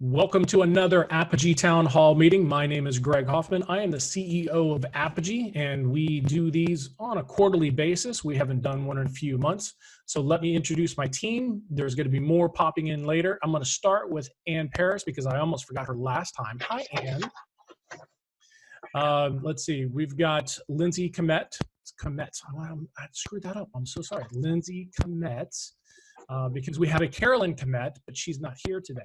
Welcome to another Apogee Town Hall meeting. My name is Greg Hoffman. I am the CEO of Apogee, and we do these on a quarterly basis. We haven't done one in a few months. So let me introduce my team. There's going to be more popping in later. I'm going to start with Ann Paris because I almost forgot her last time. Hi, Ann. Let's see. We've got Lindsay Komet. I screwed that up. I'm so sorry. Lindsay Komet, because we have a Carolyn Komet, but she's not here today.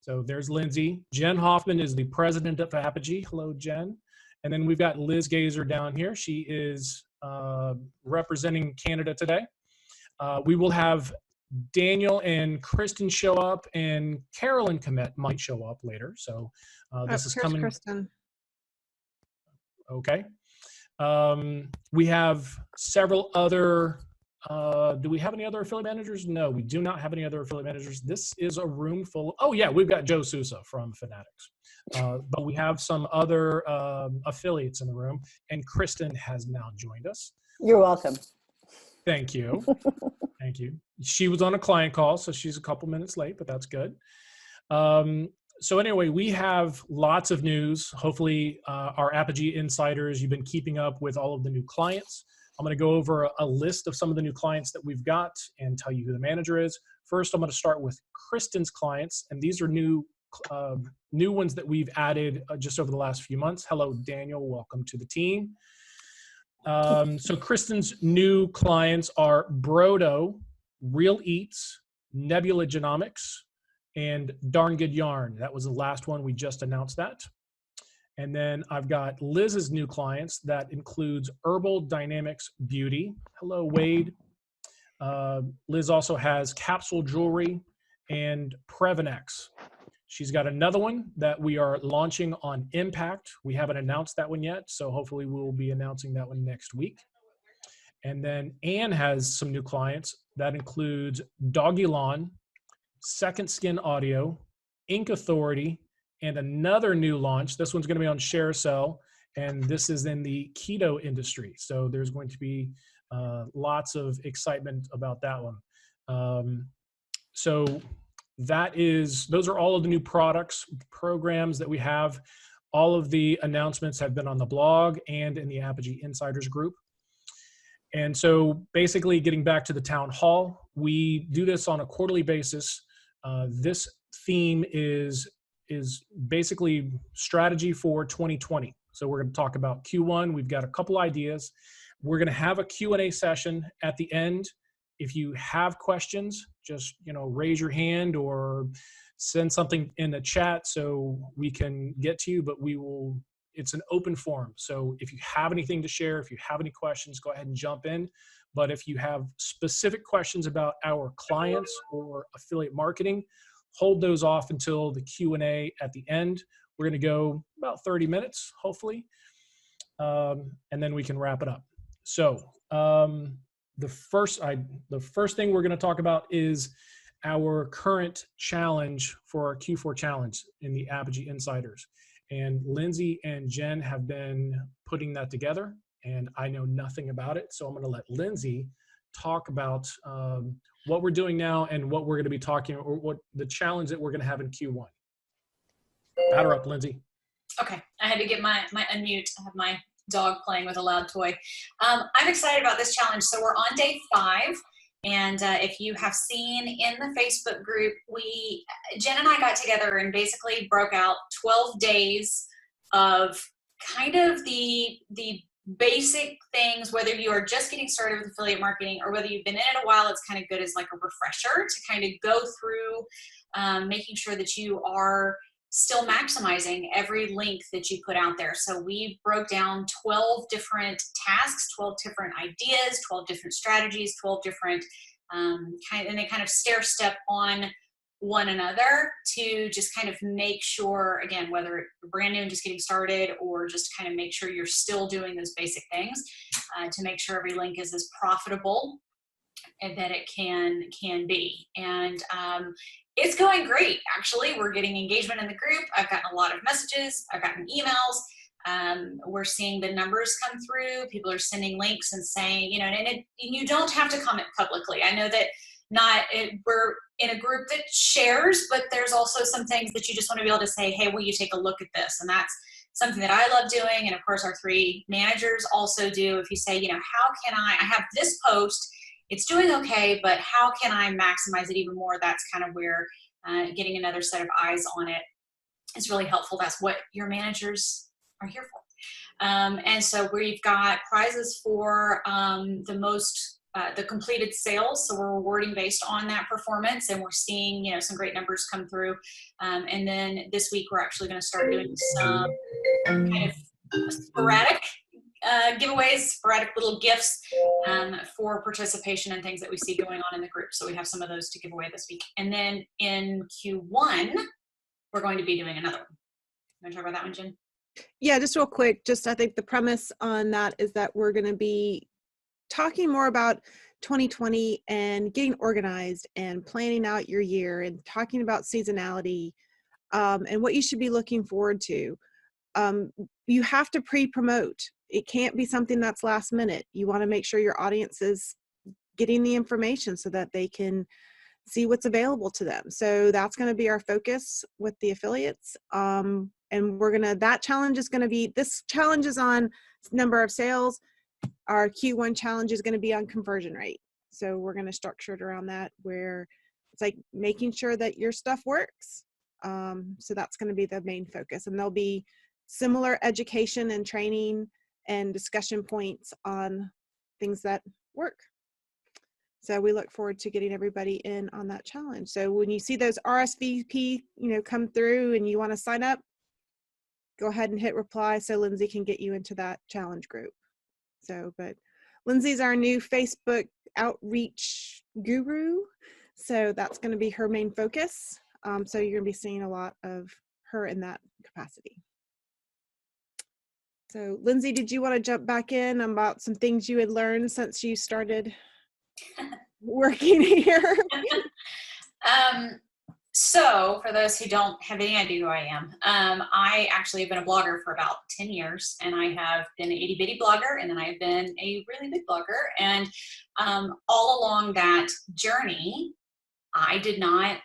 So there's Lindsay. Jen Hoffman is the president of Apogee. Hello, Jen. And then we've got Liz Gazer down here. She is representing Canada today. We will have Daniel and Kristen show up, and Carolyn Komet might show up later. So this is coming. Kristen. Okay. We have several other. Do we have any other affiliate managers? No, we do not have any other affiliate managers. This is a room full. Oh yeah, we've got Joe Sousa from Fanatics. But we have some other affiliates in the room, and Kristen has now joined us. You're welcome. Thank you. Thank you. She was on a client call, so she's a couple minutes late, but that's good. So anyway, we have lots of news. Hopefully our Apogee Insiders, you've been keeping up with all of the new clients. I'm going to go over a list of some of the new clients that we've got and tell you who the manager is. First, I'm going to start with Kristen's clients, and these are new ones that we've added just over the last few months. Hello, Daniel. Welcome to the team. So Kristen's new clients are Brodo, Real Eats, Nebula Genomics, and Darn Good Yarn. That was the last one. We just announced that. And then I've got Liz's new clients. That includes Herbal Dynamics Beauty. Hello, Wade. Liz also has Capsul Jewelry and Previnex. She's got another one that we are launching on Impact. We haven't announced that one yet, so hopefully we'll be announcing that one next week. And then Ann has some new clients. That includes Doggy Lawn, Second Skin Audio, Ink Authority, and another new launch. This one's going to be on ShareCell, and this is in the keto industry. So there's going to be lots of excitement about that one. So those are all of the new products, programs that we have. All of the announcements have been on the blog and in the Apogee Insiders group. And so basically getting back to the town hall, we do this on a quarterly basis. This theme is basically strategy for 2020. So we're going to talk about Q1. We've got a couple ideas. We're going to have a Q&A session at the end. If you have questions, just raise your hand or send something in the chat so we can get to you, but it's an open forum. So if you have anything to share, if you have any questions, go ahead and jump in. But if you have specific questions about our clients or affiliate marketing, hold those off until the Q&A at the end. We're going to go about 30 minutes, hopefully, and then we can wrap it up. So the first thing we're going to talk about is our current challenge for our Q4 challenge in the Apogee Insiders. And Lindsay and Jen have been putting that together, and I know nothing about it. So I'm going to let Lindsay talk about what we're doing now and what we're going to be talking, or what the challenge that we're going to have in Q1. Batter up, Lindsay. Okay, I had to get my unmute. I have my dog playing with a loud toy. I'm excited about this challenge. So we're on day 5. And if you have seen in the Facebook group, Jen and I got together and basically broke out 12 days of kind of the basic things, whether you are just getting started with affiliate marketing or whether you've been in it a while. It's kind of good as like a refresher to kind of go through making sure that you are still maximizing every link that you put out there. So we broke down 12 different tasks, 12 different ideas, 12 different strategies, 12 different and they kind of stair step on one another to just kind of make sure, again, whether you're brand new and just getting started or just kind of make sure you're still doing those basic things to make sure every link is as profitable and that it can be. And it's going great, actually. We're getting engagement in the group. I've gotten a lot of messages. I've gotten emails. We're seeing the numbers come through. People are sending links and saying, and you don't have to comment publicly. I know that we're in a group that shares, but there's also some things that you just want to be able to say, hey, will you take a look at this? And that's something that I love doing. And of course, our 3 managers also do. If you say, how can I have this post, it's doing okay, but how can I maximize it even more? That's kind of where getting another set of eyes on it is really helpful. That's what your managers are here for. And so we've got prizes for the completed sales. So we're rewarding based on that performance, and we're seeing, some great numbers come through. And then this week, we're actually going to start doing some kind of sporadic giveaways, sporadic little gifts for participation and things that we see going on in the group. So we have some of those to give away this week. And then in Q1, we're going to be doing another one. You want to talk about that one, Jen? Yeah, just real quick. I think the premise on that is that we're going to be talking more about 2020 and getting organized and planning out your year and talking about seasonality and what you should be looking forward to. You have to pre-promote. It can't be something that's last minute. You want to make sure your audience is getting the information so that they can see what's available to them. So that's going to be our focus with the affiliates. And that challenge is going to be, this challenge is on number of sales. Our Q1 challenge is going to be on conversion rate. So we're going to structure it around that, where it's like making sure that your stuff works. So that's going to be the main focus. And there'll be similar education and training and discussion points on things that work. So we look forward to getting everybody in on that challenge. So when you see those RSVP, come through and you want to sign up, go ahead and hit reply so Lindsay can get you into that challenge group. So, but Lindsay's our new Facebook outreach guru. So that's going to be her main focus. So you're going to be seeing a lot of her in that capacity. So Lindsay, did you want to jump back in about some things you had learned since you started working here? So for those who don't have any idea who I am, I actually have been a blogger for about 10 years, and I have been an itty bitty blogger, and then I've been a really big blogger. And all along that journey, I did not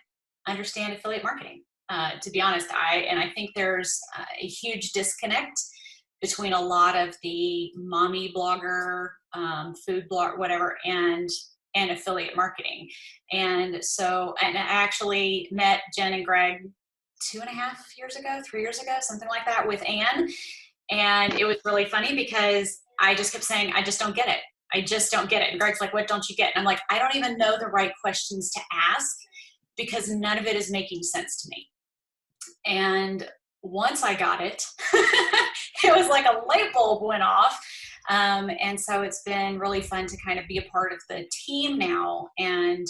understand affiliate marketing. To be honest, I think there's a huge disconnect between a lot of the mommy blogger, food blog, whatever, and affiliate marketing. And so, and I actually met Jen and Greg 3 years ago, something like that, with Anne. And it was really funny because I just kept saying, I just don't get it. I just don't get it. And Greg's like, what don't you get? And I'm like, I don't even know the right questions to ask because none of it is making sense to me. And once I got it, it was like a light bulb went off. And so it's been really fun to kind of be a part of the team now. And,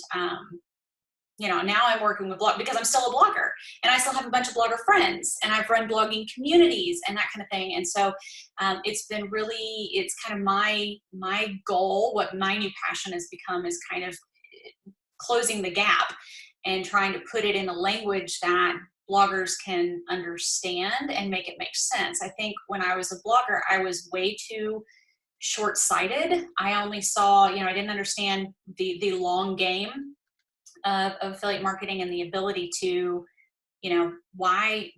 now I'm working with blog because I'm still a blogger and I still have a bunch of blogger friends, and I've run blogging communities and that kind of thing. And so it's kind of my goal. What my new passion has become is kind of closing the gap and trying to put it in a language that bloggers can understand and make it make sense. I think when I was a blogger, I was way too short-sighted. I only saw, I didn't understand the long game of affiliate marketing and the ability to, why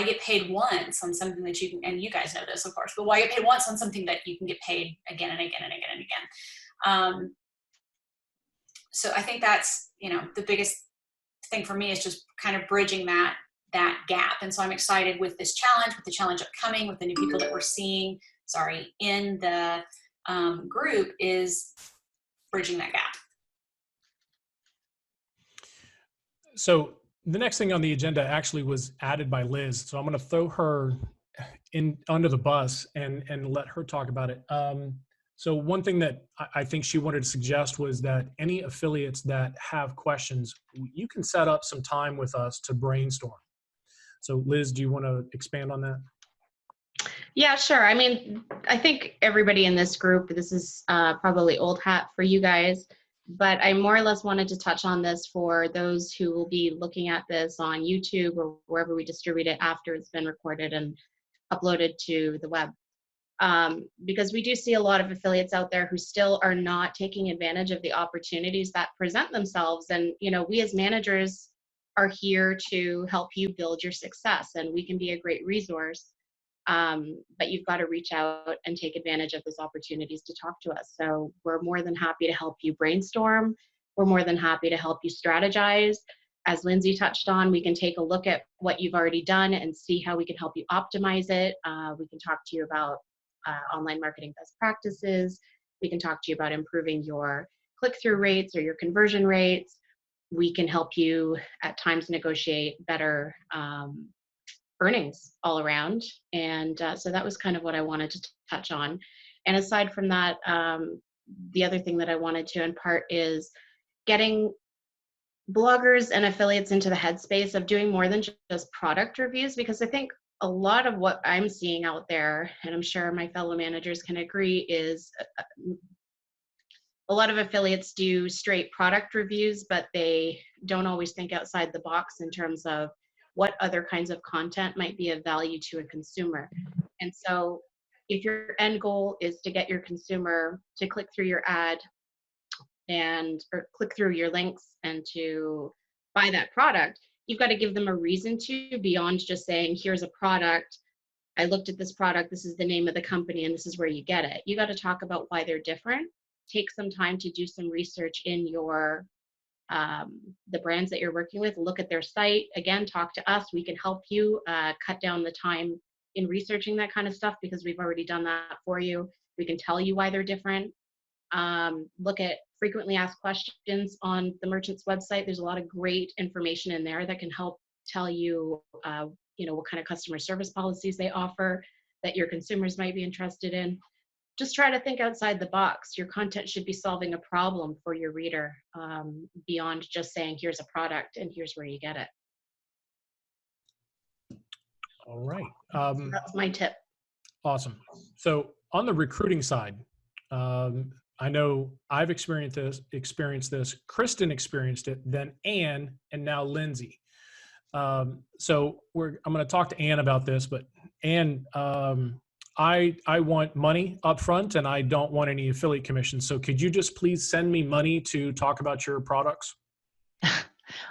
get paid once on something that you can, and you guys know this, of course, but why get paid once on something that you can get paid again and again and again and again. So I think that's, the biggest thing for me is just kind of bridging that gap. And so I'm excited with this challenge, with the challenge upcoming, with the new people that we're seeing, in the group, is bridging that gap. So the next thing on the agenda actually was added by Liz. So I'm going to throw her in under the bus and let her talk about it. So one thing that I think she wanted to suggest was that any affiliates that have questions, you can set up some time with us to brainstorm. So Liz, do you want to expand on that? Yeah, sure. I mean, I think everybody in this group, this is probably old hat for you guys, but I more or less wanted to touch on this for those who will be looking at this on YouTube or wherever we distribute it after it's been recorded and uploaded to the web. because we do see a lot of affiliates out there who still are not taking advantage of the opportunities that present themselves. And, you know, we as managers are here to help you build your success, and we can be a great resource. But you've got to reach out and take advantage of those opportunities to talk to us. So we're more than happy to help you brainstorm. We're more than happy to help you strategize. As Lindsay touched on, we can take a look at what you've already done and see how we can help you optimize it. We can talk to you about online marketing best practices. We can talk to you about improving your click-through rates or your conversion rates. We can help you at times negotiate better earnings all around. And so that was kind of what I wanted to touch on. And aside from that, the other thing that I wanted to impart is getting bloggers and affiliates into the headspace of doing more than just product reviews, because I think a lot of what I'm seeing out there, and I'm sure my fellow managers can agree, is a lot of affiliates do straight product reviews, but they don't always think outside the box in terms of what other kinds of content might be of value to a consumer. And so if your end goal is to get your consumer to click through your ad or click through your links and to buy that product, you've got to give them a reason to, beyond just saying, here's a product, I looked at this product, this is the name of the company, and this is where you get it. You got to talk about why they're different. Take some time to do some research in your the brands that you're working with. Look at their site. Again, talk to us. We can help you cut down the time in researching that kind of stuff, because we've already done that for you. We can tell you why they're different. Look at frequently asked questions on the merchant's website. There's a lot of great information in there that can help tell you, you know, what kind of customer service policies they offer that your consumers might be interested in. Just try to think outside the box. Your content should be solving a problem for your reader, beyond just saying, here's a product and here's where you get it. All right. So that's my tip. Awesome. So on the recruiting side, I know I've experienced this, Kristen experienced it, then Anne, and now Lindsay. So I'm going to talk to Anne about this, but Anne, I want money up front, and I don't want any affiliate commissions. So could you just please send me money to talk about your products?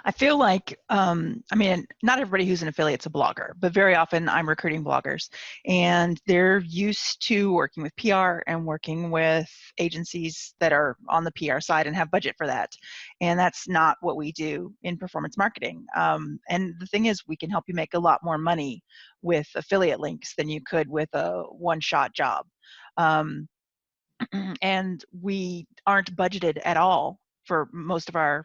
I feel like, I mean, not everybody who's an affiliate's a blogger, but very often I'm recruiting bloggers, and they're used to working with PR and working with agencies that are on the PR side and have budget for that. And that's not what we do in performance marketing. And the thing is, we can help you make a lot more money with affiliate links than you could with a one-shot job. And we aren't budgeted at all for most of our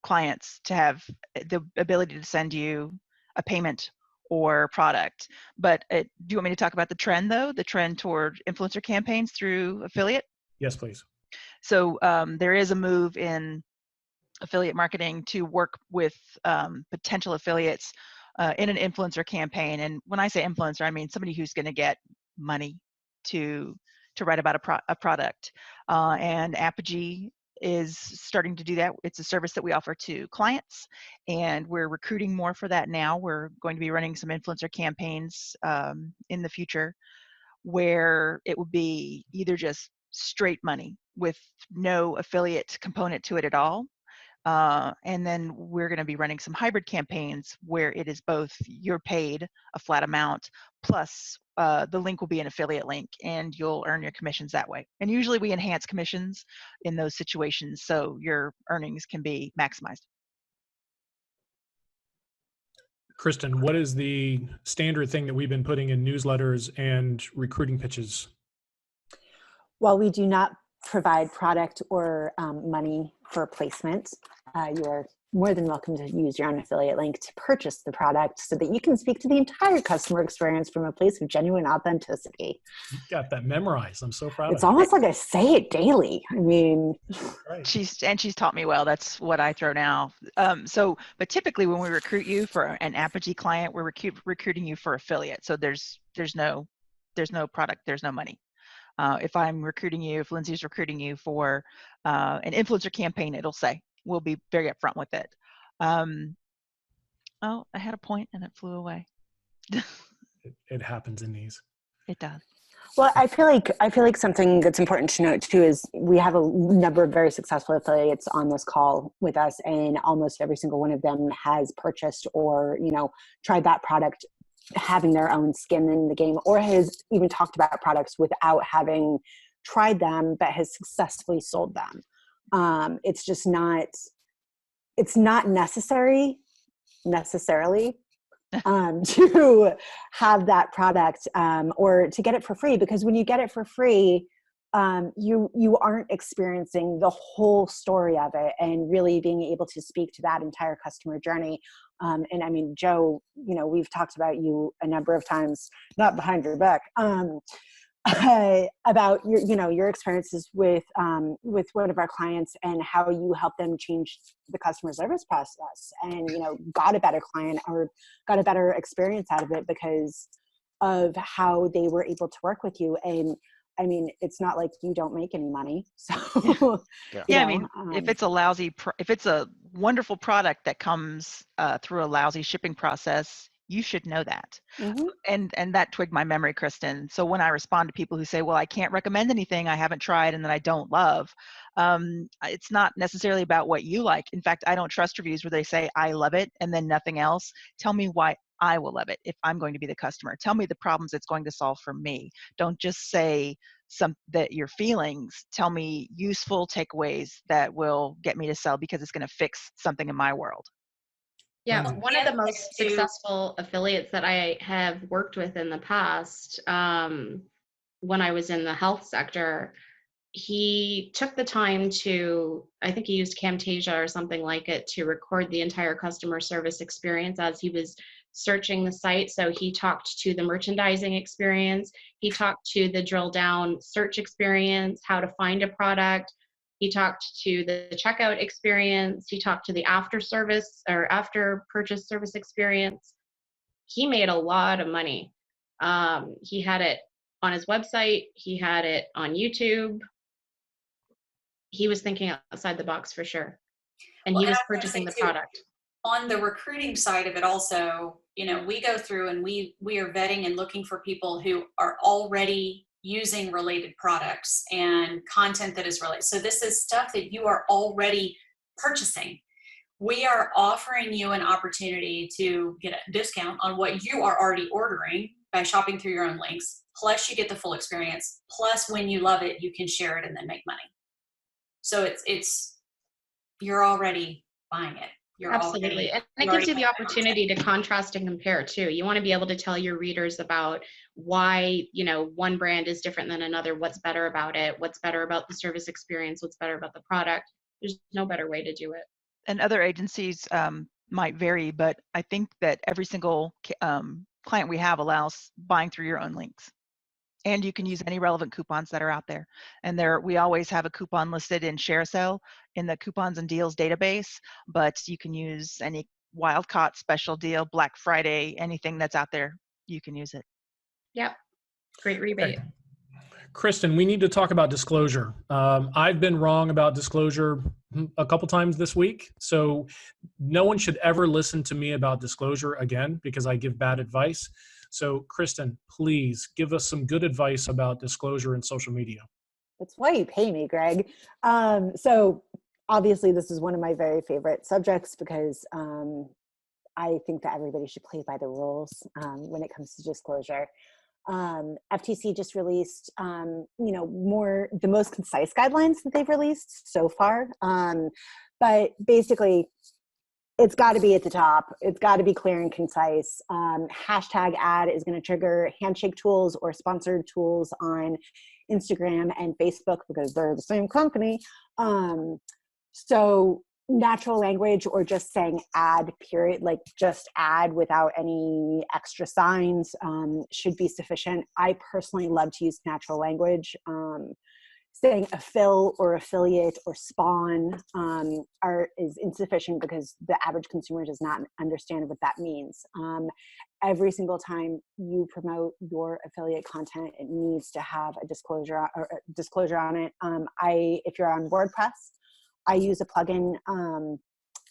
clients to have the ability to send you a payment or product. But do you want me to talk about the trend, though? The trend toward influencer campaigns through affiliate? Yes, please. So there is a move in affiliate marketing to work with potential affiliates in an influencer campaign. And when I say influencer, I mean somebody who's going to get money to write about a product. And Apogee is starting to do that. It's a service that we offer to clients, and we're recruiting more for that now. We're going to be running some influencer campaigns in the future, where it would be either just straight money with no affiliate component to it at all. And then we're going to be running some hybrid campaigns where it is both you're paid a flat amount plus the link will be an affiliate link, and you'll earn your commissions that way. And usually we enhance commissions in those situations so your earnings can be maximized. Kristen, what is the standard thing that we've been putting in newsletters and recruiting pitches? While we do not provide product or money for placement, you are more than welcome to use your own affiliate link to purchase the product so that you can speak to the entire customer experience from a place of genuine authenticity. You got that memorized. I'm so proud It's of you. almost like I say it daily. I mean, Right. She's taught me well. That's what I throw now. But typically when we recruit you for an Apogee client, we're recruiting you for affiliate. So there's no product, there's no money. If I'm recruiting you, if Lindsay's recruiting you for an influencer campaign, it'll say, we'll be very upfront with it. Oh, I had a point and it flew away. It happens in these. It does. Well, I feel like something that's important to note too is we have a number of very successful affiliates on this call with us, and almost every single one of them has purchased or, tried that product having their own skin in the game, or has even talked about products without having tried them, but has successfully sold them. It's just not, it's not necessarily to have that product or to get it for free, because when you get it for free, you aren't experiencing the whole story of it and really being able to speak to that entire customer journey. And I mean, Joe, we've talked about you a number of times, not behind your back, about your experiences with one of our clients and how you help them change the customer service process and got a better client or got a better experience out of it because of how they were able to work with you. And I mean, it's not like you don't make any money. So yeah. I mean, if it's if it's a wonderful product that comes through a lousy shipping process, you should know that. Mm-hmm. And that twigged my memory, Kristen. So when I respond to people who say, well, I can't recommend anything I haven't tried and that I don't love, it's not necessarily about what you like. In fact, I don't trust reviews where they say, I love it, and then nothing else. Tell me why I will love it if I'm going to be the customer. Tell me the problems it's going to solve for me. Don't just say that your feelings. Tell me useful takeaways that will get me to sell because it's going to fix something in my world. Yeah, one of the most successful affiliates that I have worked with in the past, when I was in the health sector, he took the time to, I think he used Camtasia or something like it to record the entire customer service experience as he was searching the site. So he talked to the merchandising experience, he talked to the drill down search experience, how to find a product. He talked to the checkout experience. He talked to the after service or after purchase service experience. He made a lot of money. He had it on his website. He had it on YouTube. He was thinking outside the box for sure. And he was purchasing the product. On the recruiting side of it also, we go through and we are vetting and looking for people who are already using related products and content that is related. So this is stuff that you are already purchasing. We are offering you an opportunity to get a discount on what you are already ordering by shopping through your own links. Plus you get the full experience. Plus when you love it, you can share it and then make money. So it's you're already buying it. Absolutely. And it gives you the opportunity to contrast and compare too. You want to be able to tell your readers about why, one brand is different than another, what's better about it, what's better about the service experience, what's better about the product. There's no better way to do it. And other agencies might vary, but I think that every single client we have allows buying through your own links. And you can use any relevant coupons that are out there. And we always have a coupon listed in ShareSale in the coupons and deals database, but you can use any wild caught special deal, Black Friday, anything that's out there, you can use it. Yep. Great rebate. Okay. Kristen, we need to talk about disclosure. I've been wrong about disclosure a couple times this week. So no one should ever listen to me about disclosure again because I give bad advice. So Kristen, please give us some good advice about disclosure in social media. That's why you pay me, Greg. So obviously this is one of my very favorite subjects because I think that everybody should play by the rules when it comes to disclosure. FTC just released, the most concise guidelines that they've released so far. But basically, it's got to be at the top. It's got to be clear and concise. Hashtag ad is going to trigger handshake tools or sponsored tools on Instagram and Facebook because they're the same company. So natural language or just saying ad period, like just ad without any extra signs should be sufficient. I personally love to use natural language. Saying affill or affiliate or spawn is insufficient because the average consumer does not understand what that means. Every single time you promote your affiliate content, it needs to have a disclosure on it. If you're on WordPress, I use a plugin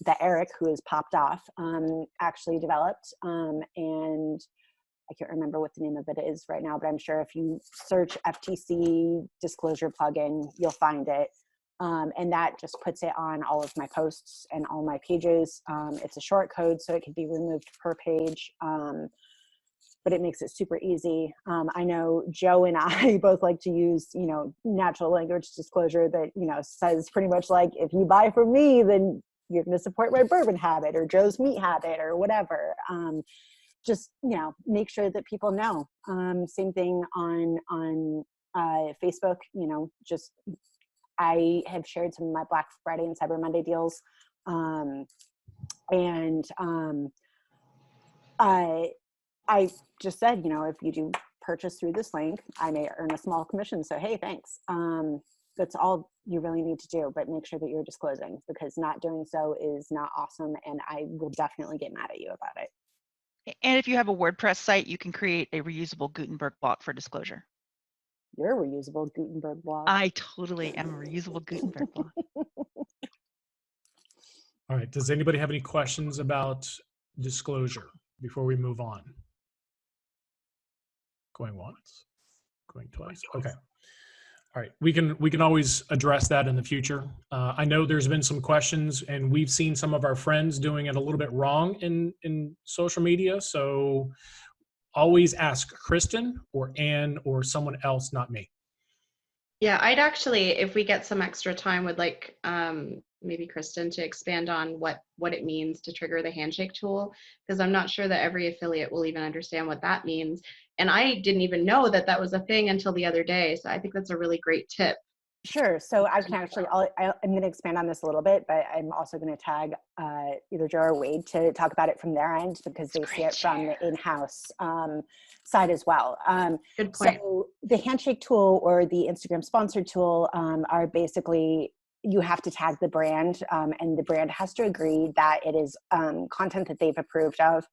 that Eric, who has popped off, actually developed, and I can't remember what the name of it is right now, but I'm sure if you search FTC disclosure plugin, you'll find it. And that just puts it on all of my posts and all my pages. It's a short code, so it can be removed per page, but it makes it super easy. I know Joe and I both like to use, natural language disclosure that, says pretty much like, if you buy from me, then you're going to support my bourbon habit or Joe's meat habit or whatever. Just, make sure that people know. Same thing on Facebook, just I have shared some of my Black Friday and Cyber Monday deals. I just said, if you do purchase through this link, I may earn a small commission. So, hey, thanks. That's all you really need to do, but make sure that you're disclosing, because not doing so is not awesome. And I will definitely get mad at you about it. And if you have a WordPress site, you can create a reusable Gutenberg block for disclosure. You're a reusable Gutenberg block. I totally am a reusable Gutenberg block. All right. Does anybody have any questions about disclosure before we move on? Going once, going twice. Okay. All right. We can always address that in the future. I know there's been some questions, and we've seen some of our friends doing it a little bit wrong in social media. So always ask Kristen or Ann or someone else, not me. Yeah, I'd actually, if we get some extra time, would like maybe Kristen to expand on what it means to trigger the handshake tool, because I'm not sure that every affiliate will even understand what that means. And I didn't even know that that was a thing until the other day. So I think that's a really great tip. Sure. So I can actually, I'm going to expand on this a little bit, but I'm also going to tag either Joe or Wade to talk about it from their end, because they see it from the in-house side as well. Good point. So the handshake tool or the Instagram sponsored tool are basically, you have to tag the brand, and the brand has to agree that it is content that they've approved of,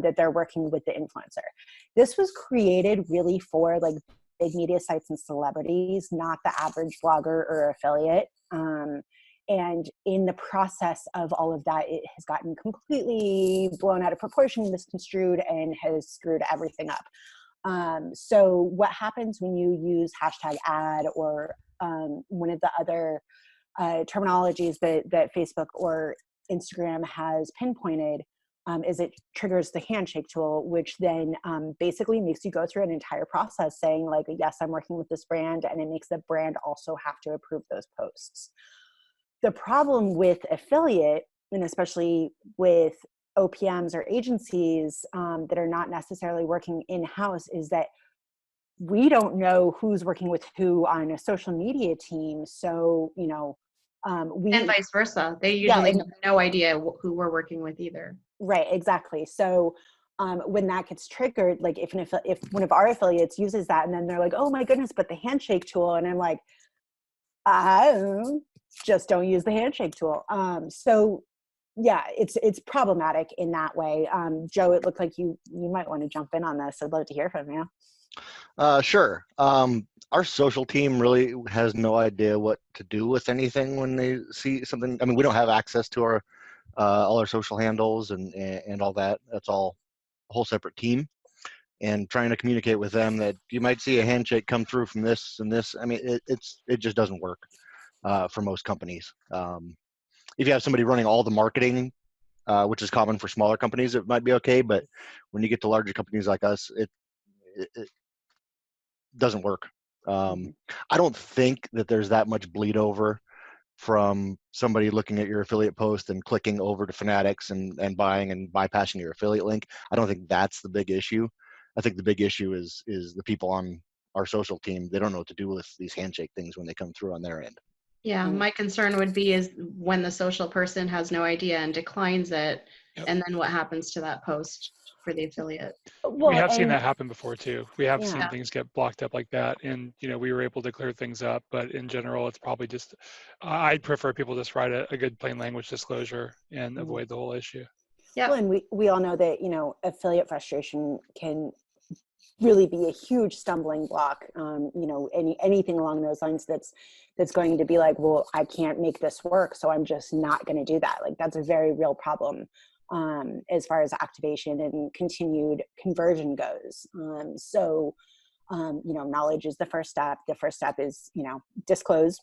that they're working with the influencer. This was created really for like big media sites and celebrities, not the average blogger or affiliate. And in the process of all of that, it has gotten completely blown out of proportion, misconstrued, and has screwed everything up. So what happens when you use hashtag ad or one of the other terminologies that Facebook or Instagram has pinpointed, is it triggers the handshake tool, which then basically makes you go through an entire process saying like, yes, I'm working with this brand, and it makes the brand also have to approve those posts. The problem with affiliate, and especially with OPMs or agencies that are not necessarily working in-house, is that we don't know who's working with who on a social media team. So, And vice versa. They usually have no idea who we're working with either. Right, exactly. So when that gets triggered, like if one of our affiliates uses that and then they're like, oh my goodness, but the handshake tool, and I'm like, just don't use the handshake tool. So yeah, it's problematic in that way. Joe, it looked like you might want to jump in on this. I'd love to hear from you. Sure. Our social team really has no idea what to do with anything when they see something. I mean, we don't have access to our all our social handles and all that. That's all a whole separate team. And trying to communicate with them that you might see a handshake come through from this and this. I mean, it just doesn't work for most companies. If you have somebody running all the marketing, which is common for smaller companies, it might be okay. But when you get to larger companies like us, it doesn't work. I don't think that there's that much bleed over from somebody looking at your affiliate post and clicking over to Fanatics and buying and bypassing your affiliate link. I don't think that's the big issue. I think the big issue is the people on our social team. They don't know what to do with these handshake things when they come through on their end. Yeah, my concern would be is when the social person has no idea and declines it, and then what happens to that post for the affiliate. Well, we have seen that happen before too. We have seen Yeah. things get blocked up like that, and we were able to clear things up. But in general, it's probably just I'd prefer people just write a good plain language disclosure and avoid the whole issue. Yeah. Well, and we all know that affiliate frustration can really be a huge stumbling block. Anything along those lines that's going to be like, well, I can't make this work, so I'm just not going to do that. Like, that's a very real problem. as far as activation and continued conversion goes. Knowledge is the first step. The first step is, disclose,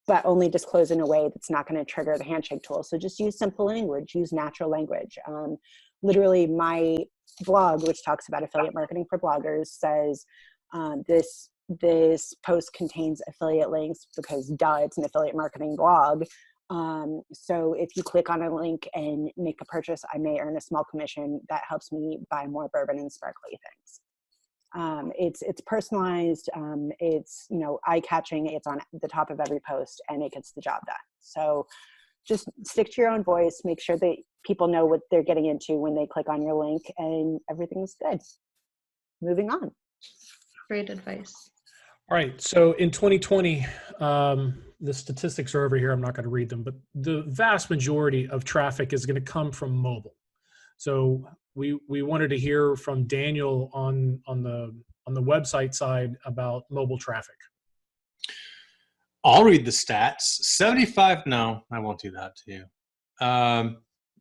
but only disclose in a way that's not going to trigger the handshake tool. So just use simple language, use natural language. Literally my blog, which talks about affiliate marketing for bloggers, says this post contains affiliate links because duh, it's an affiliate marketing blog. So if you click on a link and make a purchase, I may earn a small commission that helps me buy more bourbon and sparkly things. It's personalized, it's, eye-catching, it's on the top of every post, and it gets the job done. So just stick to your own voice, make sure that people know what they're getting into when they click on your link, and everything's good. Moving on. Great advice. All right. So in 2020, the statistics are over here. I'm not going to read them, but the vast majority of traffic is going to come from mobile. So we wanted to hear from Daniel on the website side about mobile traffic. I'll read the stats. 75. No, I won't do that to you.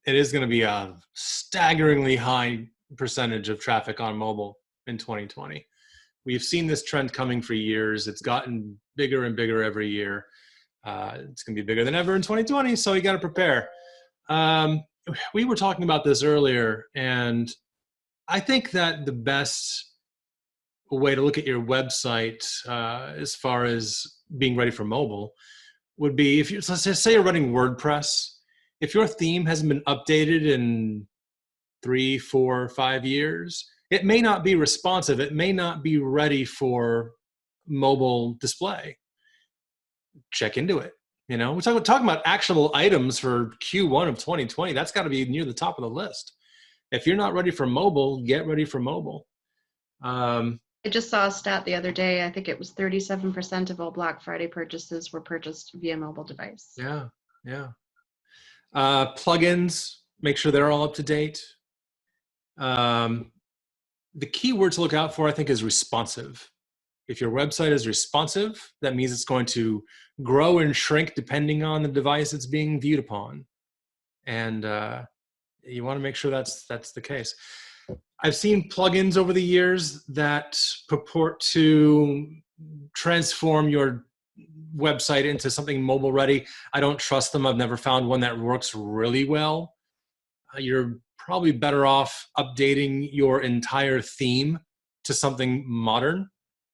It is going to be a staggeringly high percentage of traffic on mobile in 2020. We've seen this trend coming for years. It's gotten bigger and bigger every year. It's going to be bigger than ever in 2020, so you got to prepare. We were talking about this earlier, and I think that the best way to look at your website as far as being ready for mobile would be, if you, let's just say you're running WordPress, if your theme hasn't been updated in 3, 4, 5 years, it may not be responsive. It may not be ready for mobile display. Check into it. We're talking about actionable items for Q1 of 2020. That's got to be near the top of the list. If you're not ready for mobile, get ready for mobile. I just saw a stat the other day. I think it was 37% of all Black Friday purchases were purchased via mobile device. Yeah. Plugins, make sure they're all up to date. The key word to look out for, I think, is responsive. If your website is responsive, that means it's going to grow and shrink depending on the device it's being viewed upon. And you want to make sure that's the case. I've seen plugins over the years that purport to transform your website into something mobile ready. I don't trust them. I've never found one that works really well. You're probably better off updating your entire theme to something modern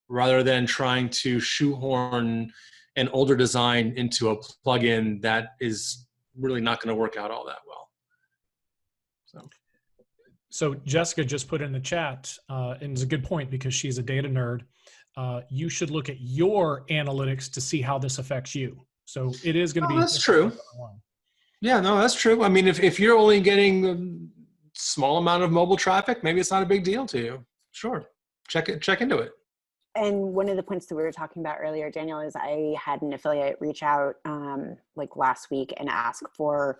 rather than trying to shoehorn an older design into a plugin that is really not going to work out all that well. So Jessica just put in the chat, and it's a good point because she's a data nerd. You should look at your analytics to see how this affects you. So it is going to be. That's true. Yeah, no, that's true. I mean, if you're only getting a small amount of mobile traffic, maybe it's not a big deal to you. Sure, check into it. And one of the points that we were talking about earlier, Daniel, is I had an affiliate reach out like last week and ask for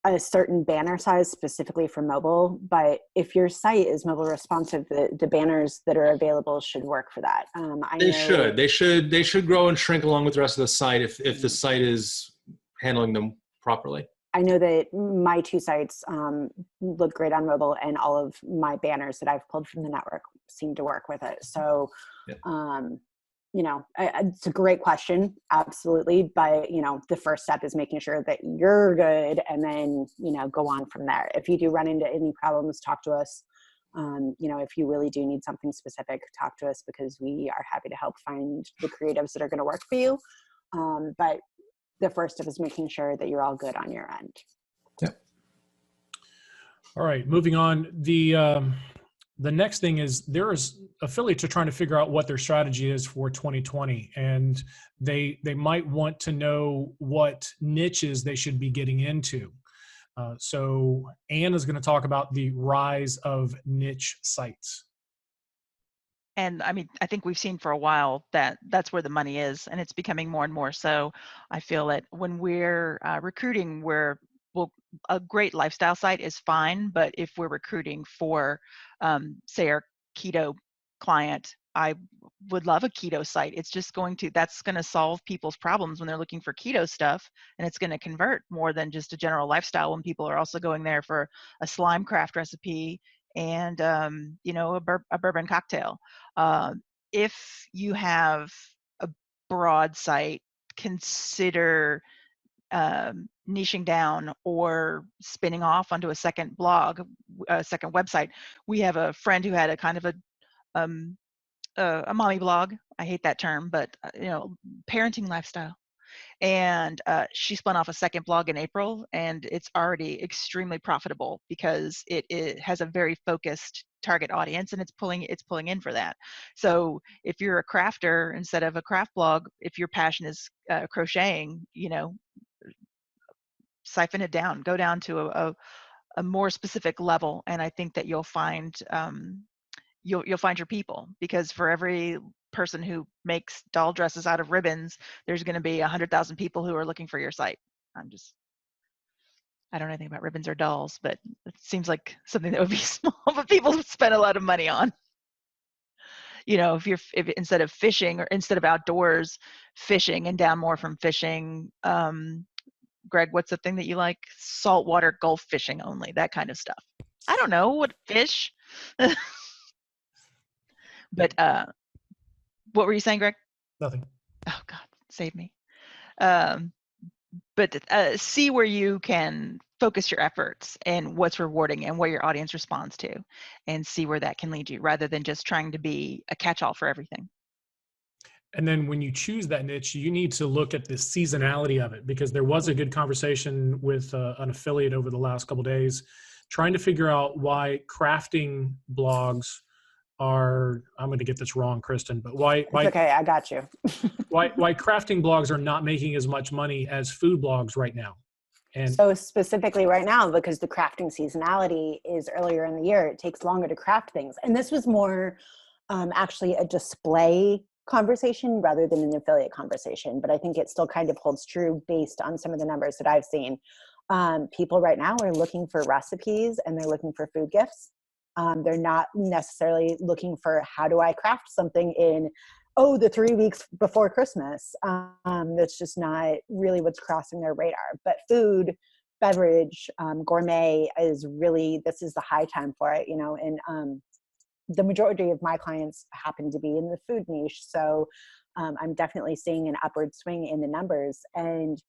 a certain banner size specifically for mobile. But if your site is mobile responsive, the banners that are available should work for that. They should grow and shrink along with the rest of the site if the site is handling them properly. I know that my 2 sites look great on mobile, and all of my banners that I've pulled from the network seem to work with it. So, it's a great question. Absolutely. But, the first step is making sure that you're good, and then, go on from there. If you do run into any problems, talk to us. If you really do need something specific, talk to us, because we are happy to help find the creatives that are going to work for you. But the first step is making sure that you're all good on your end. Yep. All right, moving on. The next thing is there's affiliates are trying to figure out what their strategy is for 2020, and they might want to know what niches they should be getting into. So Anne is going to talk about the rise of niche sites. And I mean, I think we've seen for a while that that's where the money is, and it's becoming more and more so. I feel that when we're recruiting, a great lifestyle site is fine, but if we're recruiting for, say, our keto client, I would love a keto site. It's just that's going to solve people's problems when they're looking for keto stuff, and it's going to convert more than just a general lifestyle when people are also going there for a slime craft recipe and, a bourbon cocktail. If you have a broad site, consider niching down or spinning off onto a second blog, a second website. We have a friend who had a kind of a mommy blog. I hate that term, but parenting lifestyle. And she spun off a second blog in April, and it's already extremely profitable because it has a very focused target audience, and it's pulling in for that. So if you're a crafter, instead of a craft blog, if your passion is crocheting, siphon it down, go down to a more specific level, and I think that you'll find you'll find your people, because for every person who makes doll dresses out of ribbons, there's going to be 100,000 people who are looking for your site. I don't know anything about ribbons or dolls, but it seems like something that would be small, but people spend a lot of money on. If instead of fishing, or instead of outdoors fishing and down more from fishing, Greg, what's the thing that you like? Saltwater Gulf fishing only, that kind of stuff. I don't know what fish. But what were you saying, Greg? Nothing. Oh God, save me. But see where you can focus your efforts and what's rewarding and what your audience responds to, and see where that can lead you, rather than just trying to be a catch-all for everything. And then when you choose that niche, you need to look at the seasonality of it, because there was a good conversation with an affiliate over the last couple of days, trying to figure out why crafting blogs are, I'm going to get this wrong, Kristen, but why okay, I got you. why crafting blogs are not making as much money as food blogs right now. And so specifically right now, because the crafting seasonality is earlier in the year, it takes longer to craft things. And this was more actually a display conversation rather than an affiliate conversation, but I think it still kind of holds true based on some of the numbers that I've seen. People right now are looking for recipes, and they're looking for food gifts. They're not necessarily looking for, how do I craft something in, the 3 weeks before Christmas. That's just not really what's crossing their radar. But food, beverage, gourmet this is the high time for it, and the majority of my clients happen to be in the food niche. So I'm definitely seeing an upward swing in the numbers. And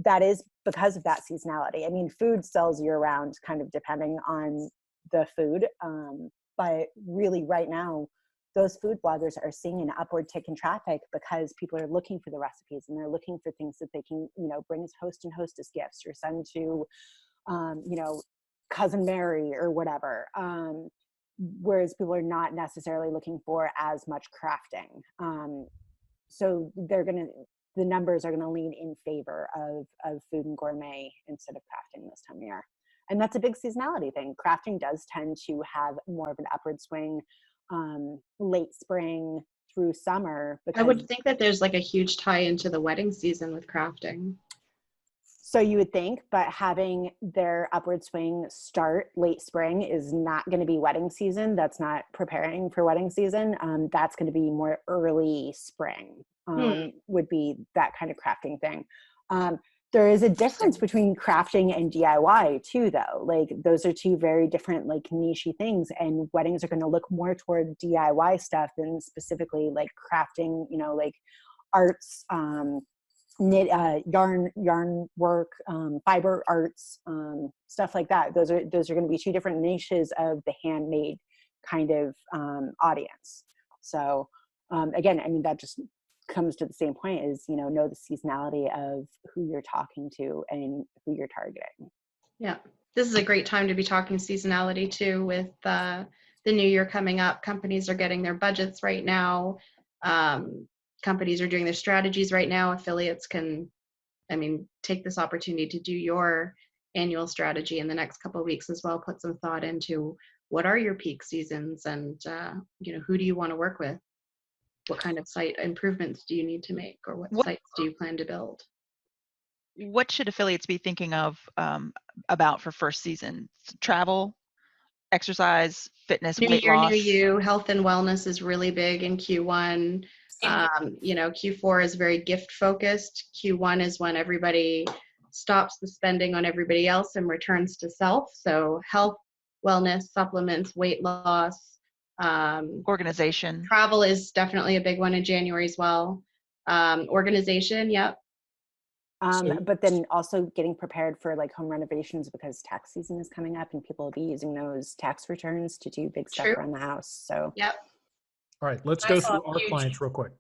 that is because of that seasonality. I mean, food sells year round, kind of depending on the food. But really right now, those food bloggers are seeing an upward tick in traffic because people are looking for the recipes, and they're looking for things that they can, bring as host and hostess gifts, or send to, Cousin Mary or whatever. Whereas people are not necessarily looking for as much crafting. So the numbers are gonna lean in favor of food and gourmet instead of crafting this time of year. And that's a big seasonality thing. Crafting does tend to have more of an upward swing late spring through summer. I would think that there's like a huge tie into the wedding season with crafting. So you would think, but having their upward swing start late spring is not going to be wedding season. That's not preparing for wedding season. That's going to be more early spring, would be that kind of crafting thing. There is a difference between crafting and DIY too, though. Like, those are two very different, like, niche-y things, and weddings are going to look more toward DIY stuff than specifically like crafting, like arts, knit, yarn work, fiber arts, stuff like that. Those are going to be two different niches of the handmade kind of audience. So again, I mean, that just comes to the same point, is know the seasonality of who you're talking to and who you're targeting. Yeah, this is a great time to be talking seasonality too, with the new year coming up. Companies are getting their budgets right now. Companies are doing their strategies right now. Affiliates can, take this opportunity to do your annual strategy in the next couple of weeks as well. Put some thought into what are your peak seasons, and who do you want to work with? What kind of site improvements do you need to make, or what sites do you plan to build? What should affiliates be thinking of about for first season? Travel, exercise, fitness, New weight year, loss. new you. Health and wellness is really big in Q1. Q4 is very gift focused. Q1 is when everybody stops the spending on everybody else and returns to self. So health, wellness, supplements, weight loss. Organization. Travel is definitely a big one in January as well. Organization, yep. But then also getting prepared for like home renovations, because tax season is coming up and people will be using those tax returns to do big stuff True. around the house. So Yep. All right, let's go through our clients real quick.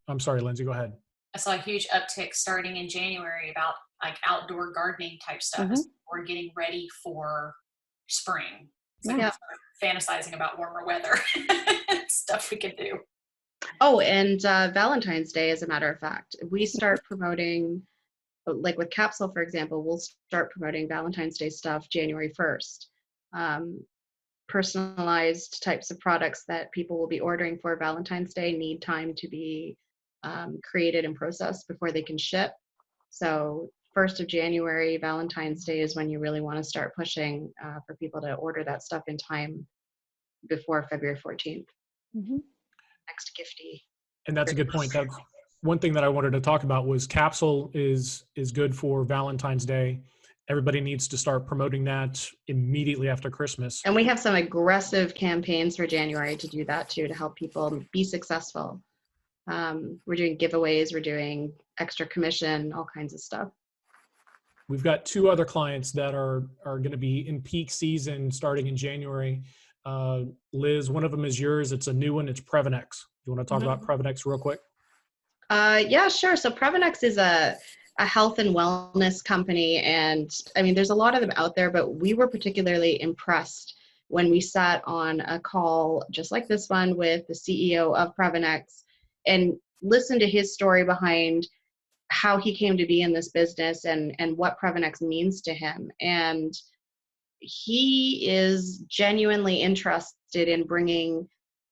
I'm sorry, Lindsay, go ahead. I saw a huge uptick starting in January about like outdoor gardening type stuff or getting ready for spring. So Yeah. fantasizing about warmer weather stuff we can do. Oh, and Valentine's Day, as a matter of fact, we start promoting, like with Capsul, for example, we'll start promoting Valentine's Day stuff January 1st. Personalized types of products that people will be ordering for Valentine's Day need time to be created and processed before they can ship. So 1st of January, Valentine's Day is when you really want to start pushing for people to order that stuff in time before February 14th. Next gifty. And that's a good point. That's one thing that I wanted to talk about was Capsul is good for Valentine's Day. Everybody needs to start promoting that immediately after Christmas. And we have some aggressive campaigns for January to do that too, to help people be successful. We're doing giveaways, we're doing extra commission, all kinds of stuff. We've got 2 other clients that are going to be in peak season starting in January. Liz, one of them is yours. It's a new one. It's Previnex. You want to talk about Previnex real quick? Yeah, sure. So Previnex is a health and wellness company. And I mean, there's a lot of them out there, but we were particularly impressed when we sat on a call just like this one with the CEO of Previnex and listened to his story behind how he came to be in this business and what Previnex means to him. And he is genuinely interested in bringing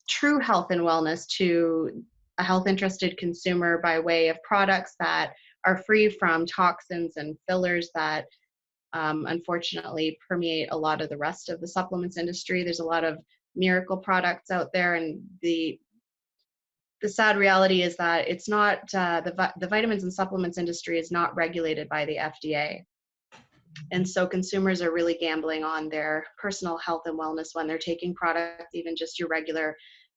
true health and wellness to a health interested consumer by way of products that are free from toxins and fillers that unfortunately permeate a lot of the rest of the supplements industry. There's a lot of miracle products out there, and the sad reality is that it's not the vitamins and supplements industry is not regulated by the FDA. And so consumers are really gambling on their personal health and wellness when they're taking products, even just your regular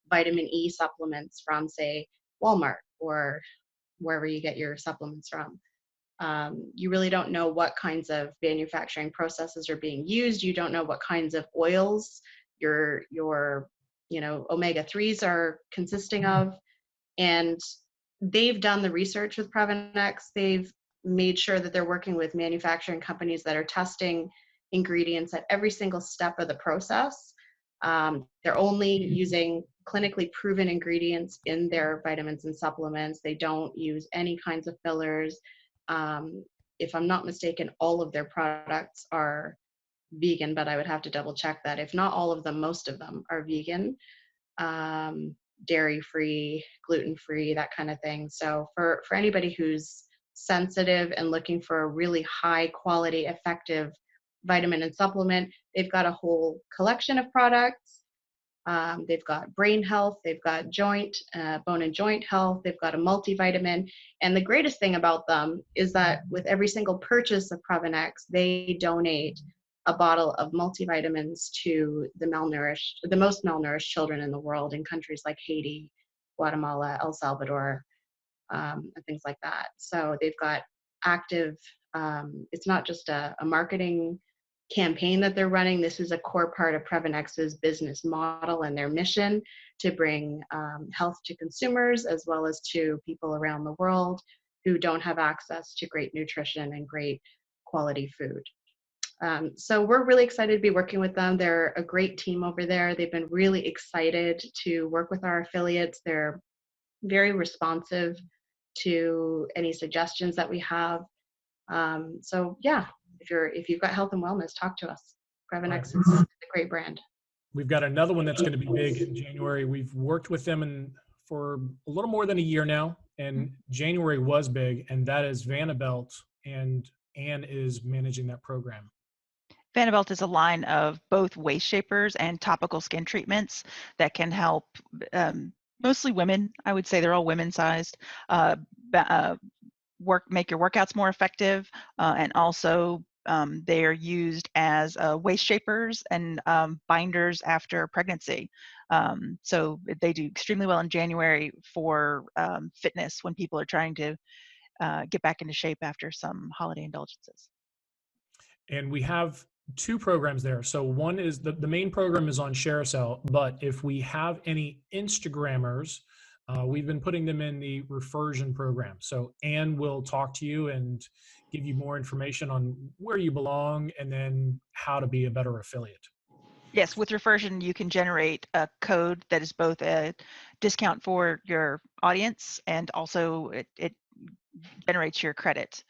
vitamin E supplements from, say, Walmart or wherever you get your supplements from. You really don't know what kinds of manufacturing processes are being used. You don't know what kinds of oils your omega-3s are consisting of. And they've done the research with Previnex. They've made sure that they're working with manufacturing companies that are testing ingredients at every single step of the process. They're only using clinically proven ingredients in their vitamins and supplements. They don't use any kinds of fillers. If I'm not mistaken, all of their products are vegan, but I would have to double check that. If not all of them, most of them are vegan, dairy-free, gluten-free, that kind of thing. So for anybody who's sensitive and looking for a really high quality, effective vitamin and supplement, they've got a whole collection of products. They've got brain health, they've got bone and joint health, they've got a multivitamin. And the greatest thing about them is that with every single purchase of Previnex, they donate a bottle of multivitamins to the most malnourished children in the world in countries like Haiti, Guatemala, El Salvador, and things like that. So they've got active, it's not just a marketing campaign that they're running. This is a core part of Previnex's business model and their mission to bring health to consumers as well as to people around the world who don't have access to great nutrition and great quality food. So we're really excited to be working with them. They're a great team over there. They've been really excited to work with our affiliates. They're very responsive to any suggestions that we have. So yeah, if you've got health and wellness, talk to us. Previnex is a great brand. We've got another one that's going to be big in January. We've worked with them for a little more than a year now, and January was big, and that is Vanna, and Anne is managing that program. Vanna is a line of both waist shapers and topical skin treatments that can help mostly women. I would say they're all women-sized. Make your workouts more effective, and also they are used as waist shapers and binders after pregnancy. So they do extremely well in January for fitness when people are trying to get back into shape after some holiday indulgences. And we have two programs there. So one is the main program is on ShareCell, but if we have any Instagrammers, we've been putting them in the reversion program. So Anne will talk to you and give you more information on where you belong and then how to be a better affiliate. Yes, with reversion, you can generate a code that is both a discount for your audience and also it generates your credit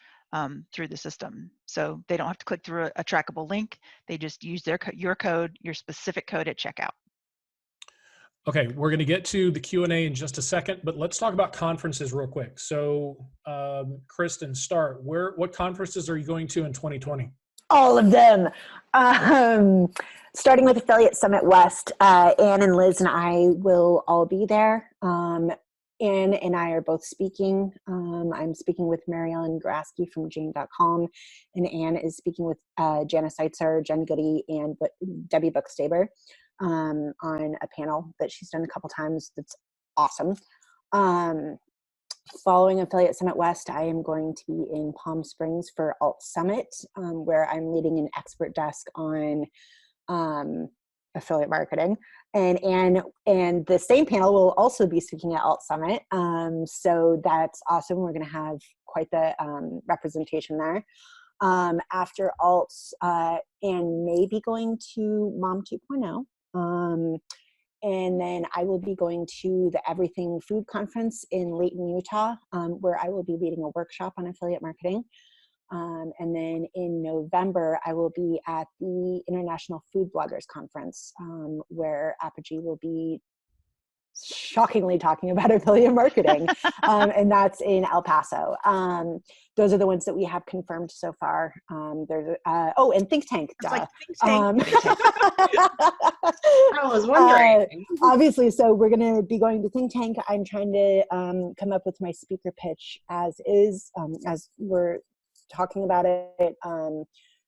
through the system. So they don't have to click through a trackable link. They just use your code, your specific code at checkout. Okay, we're going to get to the Q&A in just a second, but let's talk about conferences real quick. So, Kristen, what conferences are you going to in 2020? All of them. Starting with Affiliate Summit West, Anne and Liz and I will all be there. Anne and I are both speaking. I'm speaking with Mary Ellen Grasky from Jane.com, and Anne is speaking with Janice Seitzer, Jen Goody, and Debbie Bookstaber on a panel that she's done a couple times. That's awesome. Following Affiliate Summit West, I am going to be in Palm Springs for Alt Summit, where I'm leading an expert desk on affiliate marketing. And the same panel will also be speaking at Alt Summit. So that's awesome. We're going to have quite the representation there. After Alt, and maybe going to Mom 2.0. And then I will be going to the Everything Food Conference in Layton, Utah, where I will be leading a workshop on affiliate marketing. And then in November, I will be at the International Food Bloggers Conference, where Apogee will be shockingly talking about affiliate marketing. And that's in El Paso. Those are the ones that we have confirmed so far. There's and Think Tank. Like Think Tank. I was wondering. Obviously, so we're going to be going to Think Tank. I'm trying to come up with my speaker pitch as is, as we're talking about it.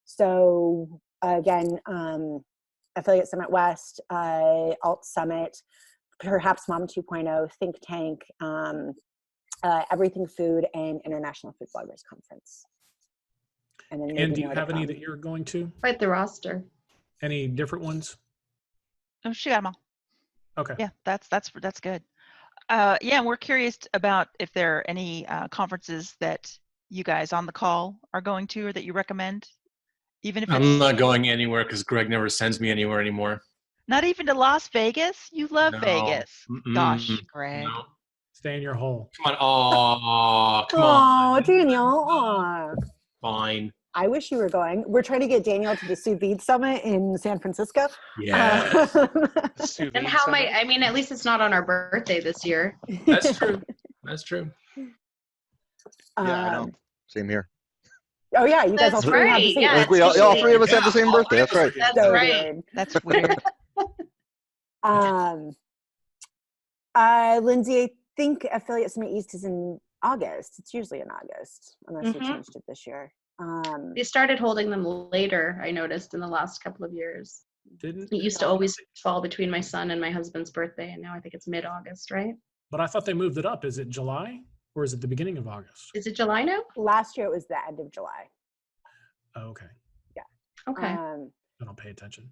So again, Affiliate Summit West, Alt Summit, perhaps Mom 2.0, Think Tank, Everything Food, and International Food Bloggers Conference. And then And do you have any that you're going to? Quite the roster. Any different ones? Oh, she got them all. Okay. Yeah, that's good. Yeah, and we're curious about if there are any conferences that you guys on the call are going to or that you recommend, even if I'm not going anywhere because Greg never sends me anywhere anymore. not even to Las Vegas. You love No. Vegas. Mm-mm. Gosh, Greg. No. Stay in your hole. Come on. Oh, come on. Oh, Daniel. Aw. Fine. I wish you were going. We're trying to get Daniel to the Sous Vide Summit in San Francisco. Yeah. And how am I mean, at least it's not on our birthday this year. That's true. That's true. Yeah, I know. Same here. Oh yeah, you guys all That's three have the right, same. yeah. I think we all three of us have the same birthday. That's right. That's So right. weird. That's weird. Lindsay, I think Affiliate Summit East is in August. It's usually in August, unless they changed it this year. They started holding them later, I noticed, in the last couple of years. It used to always fall between my son and my husband's birthday, and now I think it's mid-August, right? But I thought they moved it up. Is it July or is it the beginning of August? Is it July now? Last year it was the end of July. Oh, okay. Yeah. Okay. I don't pay attention.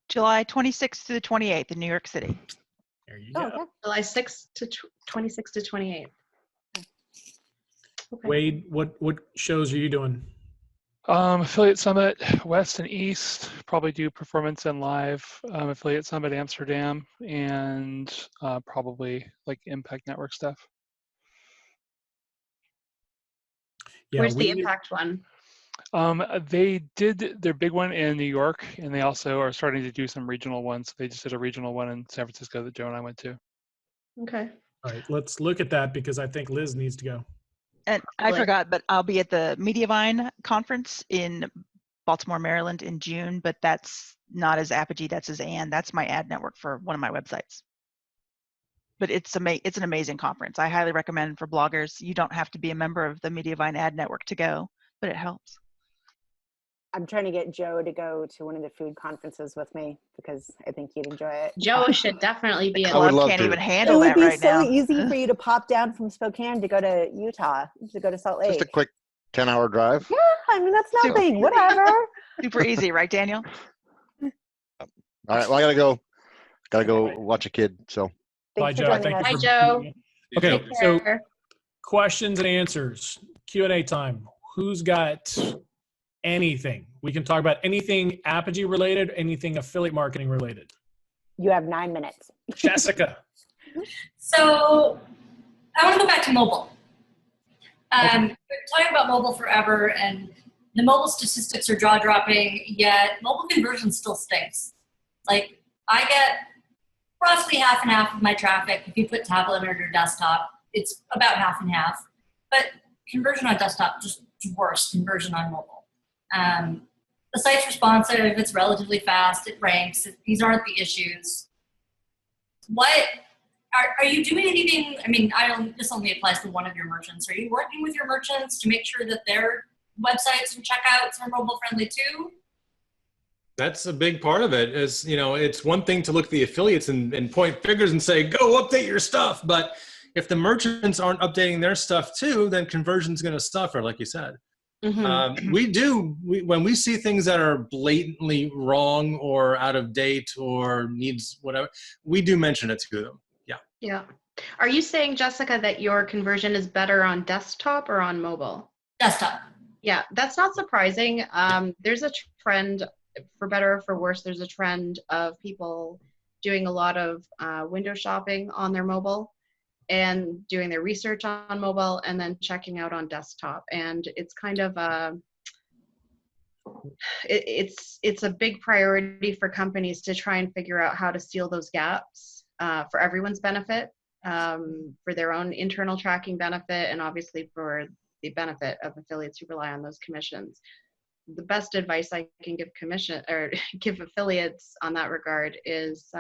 July 26th to the 28th in New York City. There you Oh, go. okay. July 6th to 26th to 28th. Okay. Wade, what shows are you doing? Affiliate Summit West and East, probably do Performance and Live, Affiliate Summit Amsterdam, and probably like Impact Network stuff. Yeah, Where's the Impact one? They did their big one in New York, and they also are starting to do some regional ones. They just did a regional one in San Francisco that Joe and I went to. Okay. All right, let's look at that because I think Liz needs to go. And I forgot, but I'll be at the Mediavine conference in Baltimore, Maryland in June, but that's not as Apogee, that's as Ann. That's my ad network for one of my websites. But it's an amazing conference. I highly recommend for bloggers. You don't have to be a member of the Mediavine ad network to go, but it helps. I'm trying to get Joe to go to one of the food conferences with me because I think you'd enjoy it. Joe should definitely be The at I would club love can't to. even It handle would that be right so now. easy for you to pop down from Spokane to go to Utah, to go to Salt Lake. Just a quick 10-hour drive. Yeah, I mean, that's Super nothing, easy. whatever. Super easy, right, Daniel? All right. Well, I gotta go. Gotta go All right. watch a kid. So Bye, Thanks for Joe. joining Thank us. you Bye, for Joe. Okay, Take so care. questions and answers, Q&A time. Who's got anything? We can talk about anything Apogee related, anything affiliate marketing related. You have 9 minutes. Jessica. So I want to go back to mobile. Okay. We've been talking about mobile forever, and the mobile statistics are jaw-dropping, yet mobile conversion still stinks. Like, I get roughly half and half of my traffic. If you put tablet or desktop, it's about half and half. But conversion on desktop, just worse conversion on mobile. The site's responsive, it's relatively fast, it ranks. These aren't the issues. What are you doing anything? I mean, this only applies to one of your merchants. Are you working with your merchants to make sure that their websites and checkouts are mobile friendly too? That's a big part of it. Is, you know, it's one thing to look at the affiliates and point fingers and say, go update your stuff. But if the merchants aren't updating their stuff too, then conversion's going to suffer, like you said. When we see things that are blatantly wrong or out of date or needs whatever, we do mention it to them. Yeah. Are you saying, Jessica, that your conversion is better on desktop or on mobile? Desktop. Yeah, that's not surprising. There's a trend, for better or for worse, there's a trend of people doing a lot of window shopping on their mobile and doing their research on mobile and then checking out on desktop. And it's kind of it's a big priority for companies to try and figure out how to seal those gaps for everyone's benefit, for their own internal tracking benefit, and obviously for the benefit of affiliates who rely on those commissions. The best advice I can give affiliates on that regard is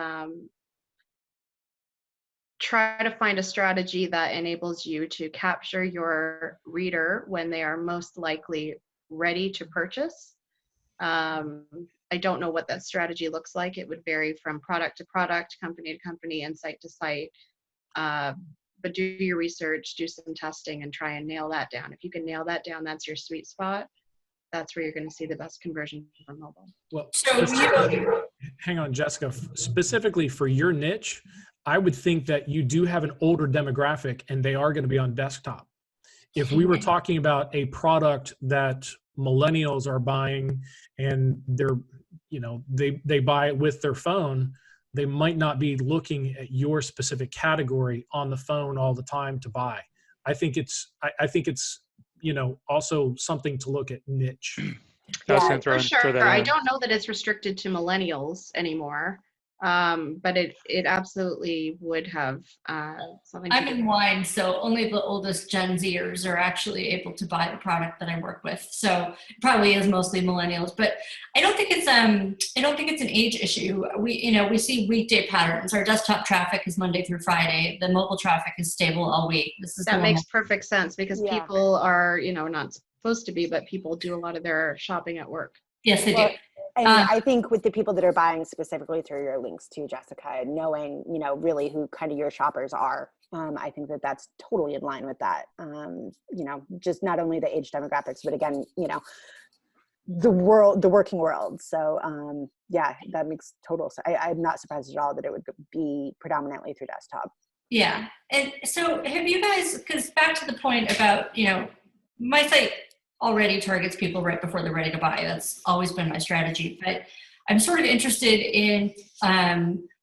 try to find a strategy that enables you to capture your reader when they are most likely ready to purchase. I don't know what that strategy looks like. It would vary from product to product, company to company, and site to site. But do your research, do some testing, and try and nail that down. If you can nail that down, that's your sweet spot. That's where you're going to see the best conversion from mobile. Well, So hang on, Jessica. Specifically for your niche, I would think that you do have an older demographic and they are going to be on desktop. If we were talking about a product that millennials are buying and they're, you know, they buy it with their phone, they might not be looking at your specific category on the phone all the time to buy. I think it's, you know, also something to look at niche. Yeah, For sure. I don't know that it's restricted to millennials anymore, but it absolutely would have something to I'm do in wine, so only the oldest Gen Zers are actually able to buy the product that I work with. So it probably is mostly millennials, but I don't think it's an age issue. We see weekday patterns. Our desktop traffic is Monday through Friday. The mobile traffic is stable all week. That makes perfect sense because Yeah. people are, not supposed to be, but people do a lot of their shopping at work. Yes, they Well, do. and I think with the people that are buying specifically through your links too, Jessica, knowing, really who kind of your shoppers are, I think that that's totally in line with that. Just not only the age demographics, but again, the working world. So yeah, that makes total sense. I'm not surprised at all that it would be predominantly through desktop. Yeah. And so have you guys, because back to the point about, my site already targets people right before they're ready to buy. That's always been my strategy. But I'm sort of interested in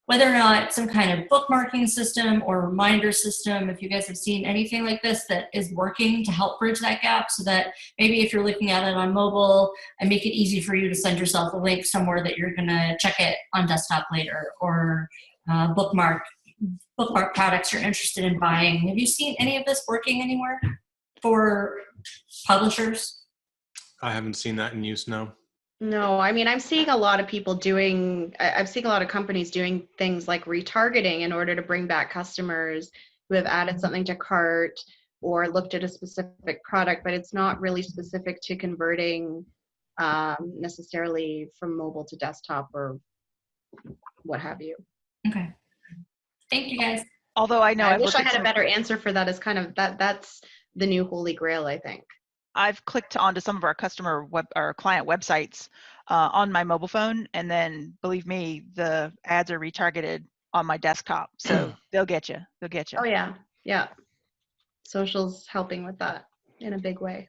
whether or not some kind of bookmarking system or reminder system, if you guys have seen anything like this that is working to help bridge that gap, so that maybe if you're looking at it on mobile, and make it easy for you to send yourself a link somewhere that you're going to check it on desktop later, or bookmark products you're interested in buying. Have you seen any of this working anywhere for publishers? I haven't seen that in use, no. No, I mean, I'm seeing a lot of people I've seen a lot of companies doing things like retargeting in order to bring back customers who have added something to cart or looked at a specific product, but it's not really specific to converting necessarily from mobile to desktop or what have you. Okay. Thank you, guys. Although I know I I've wish looked I at had a some, better answer for that. As kind of that's the new holy grail, I think. I've clicked onto some of our our client websites on my mobile phone, and then believe me, the ads are retargeted on my desktop. So they'll get you. They'll get you. Oh yeah, yeah. Social's helping with that in a big way.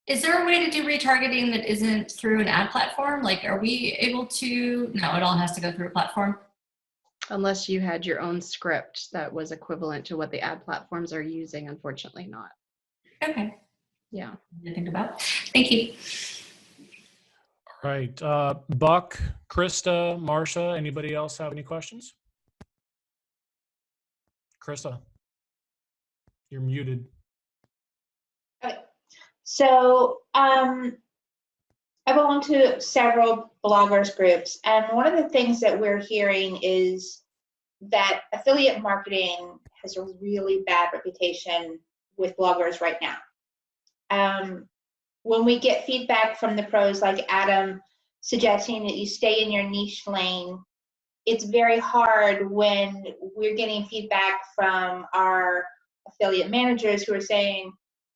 Is there a way to do retargeting that isn't through an ad platform? Like, are we able to? No, it all has to go through a platform. Unless you had your own script that was equivalent to what the ad platforms are using, unfortunately not. Okay. Yeah. To think about. Thank you. All right. Buck, Krista, Marsha, anybody else have any questions? Krista, you're muted. Okay. So I belong to several bloggers groups, and one of the things that we're hearing is that affiliate marketing has a really bad reputation with bloggers right now. When we get feedback from the pros like Adam suggesting that you stay in your niche lane, it's very hard when we're getting feedback from our affiliate managers who are saying,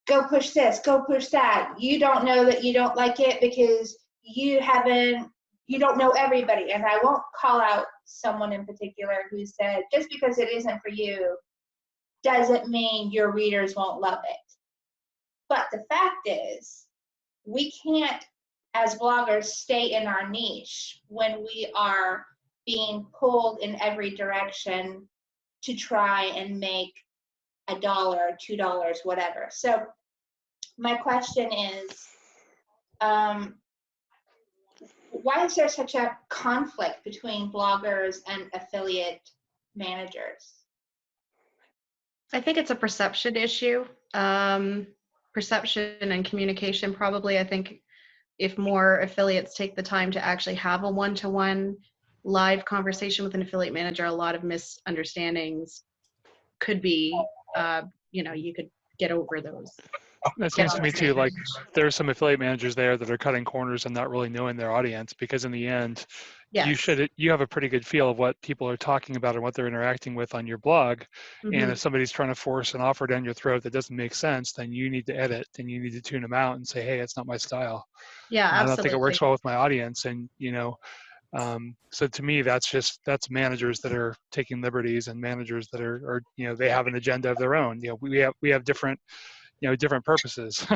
go push this, go push that. You don't know that you don't like it because you don't know everybody. And I won't call out someone in particular who said, just because it isn't for you doesn't mean your readers won't love it. But the fact is, we can't, as bloggers, stay in our niche when we are being pulled in every direction to try and make $1, $2, whatever. So my question is, why is there such a conflict between bloggers and affiliate managers? I think it's a perception issue. Perception and communication probably. I think if more affiliates take the time to actually have a one-to-one live conversation with an affiliate manager, a lot of misunderstandings could be, you could get over those. That seems to me too, like there's some affiliate managers there that are cutting corners and not really knowing their audience, because in the end, Yes. you have a pretty good feel of what people are talking about and what they're interacting with on your blog. Mm-hmm. And if somebody's trying to force an offer down your throat that doesn't make sense, then you need to edit and you need to tune them out and say, hey, it's not my style. Yeah, I absolutely. don't think it works well with my audience. And, so to me, that's managers that are taking liberties and managers that are they have an agenda of their own. We have different purposes.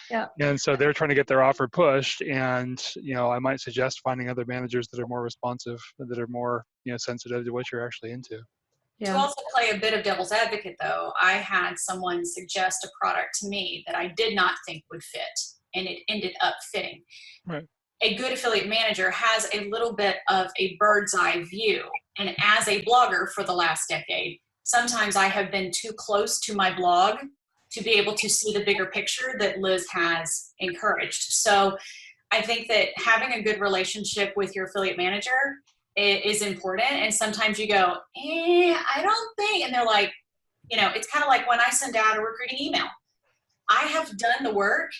Yeah. And so they're trying to get their offer pushed. And, I might suggest finding other managers that are more responsive, that are more, sensitive to what you're actually into. Yeah. To also play a bit of devil's advocate, though, I had someone suggest a product to me that I did not think would fit, and it ended up fitting. Right. A good affiliate manager has a little bit of a bird's eye view. And as a blogger for the last decade, sometimes I have been too close to my blog to be able to see the bigger picture that Liz has encouraged. So I think that having a good relationship with your affiliate manager is important. And sometimes you go, I don't think, and they're like, it's kind of like when I send out a recruiting email. I have done the work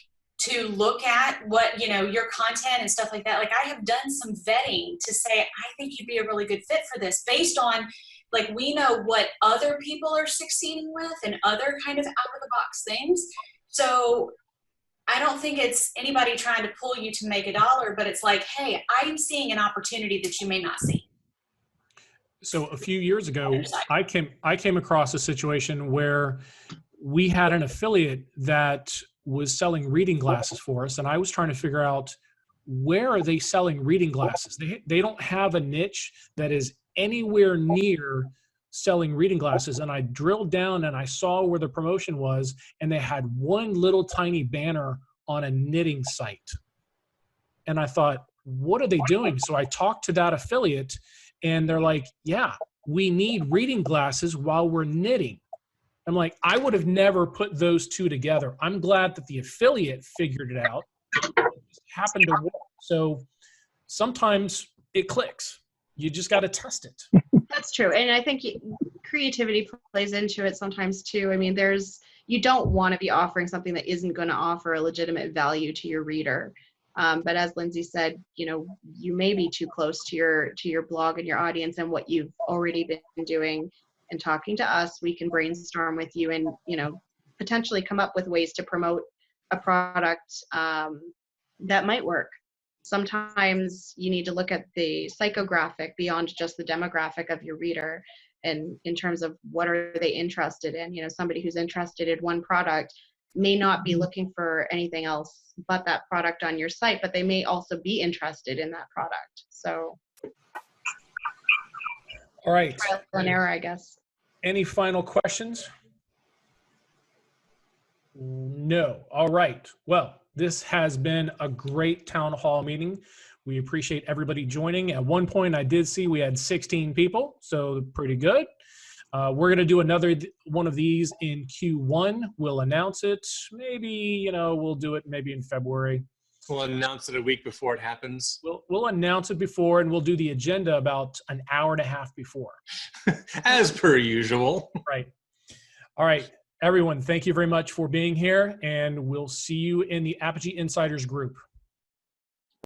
to look at what, your content and stuff like that. Like, I have done some vetting to say, I think you'd be a really good fit for this based on, like, we know what other people are succeeding with and other kind of out of the box things. So I don't think it's anybody trying to pull you to make $1, but it's like, hey, I'm seeing an opportunity that you may not see. So a few years ago, I came across a situation where we had an affiliate that was selling reading glasses for us, and I was trying to figure out, where are they selling reading glasses? They don't have a niche that is anywhere near selling reading glasses. And I drilled down and I saw where the promotion was, and they had one little tiny banner on a knitting site. And I thought, what are they doing? So I talked to that affiliate, and they're like, yeah, we need reading glasses while we're knitting. I'm like, I would have never put those two together. I'm glad that the affiliate figured it out, happen to work. So sometimes it clicks. You just got to test it. That's true. And I think creativity plays into it sometimes too. I mean, you don't want to be offering something that isn't going to offer a legitimate value to your reader. But as Lindsay said, you may be too close to your blog and your audience and what you've already been doing, and talking to us, we can brainstorm with you and, potentially come up with ways to promote a product that might work. Sometimes you need to look at the psychographic beyond just the demographic of your reader, and in terms of what are they interested in. Somebody who's interested in one product may not be looking for anything else but that product on your site, but they may also be interested in that product. So, All right. trial and error, I guess. Any final questions? No. All right. Well, this has been a great town hall meeting. We appreciate everybody joining. At one point, I did see we had 16 people, so pretty good. We're going to do another one of these in Q1. We'll announce it. Maybe, we'll do it maybe in February. We'll announce it a week before it happens. We'll announce it before, and we'll do the agenda about an hour and a half before. As per usual. Right. All right. Everyone, thank you very much for being here, and we'll see you in the Apogee Insiders group.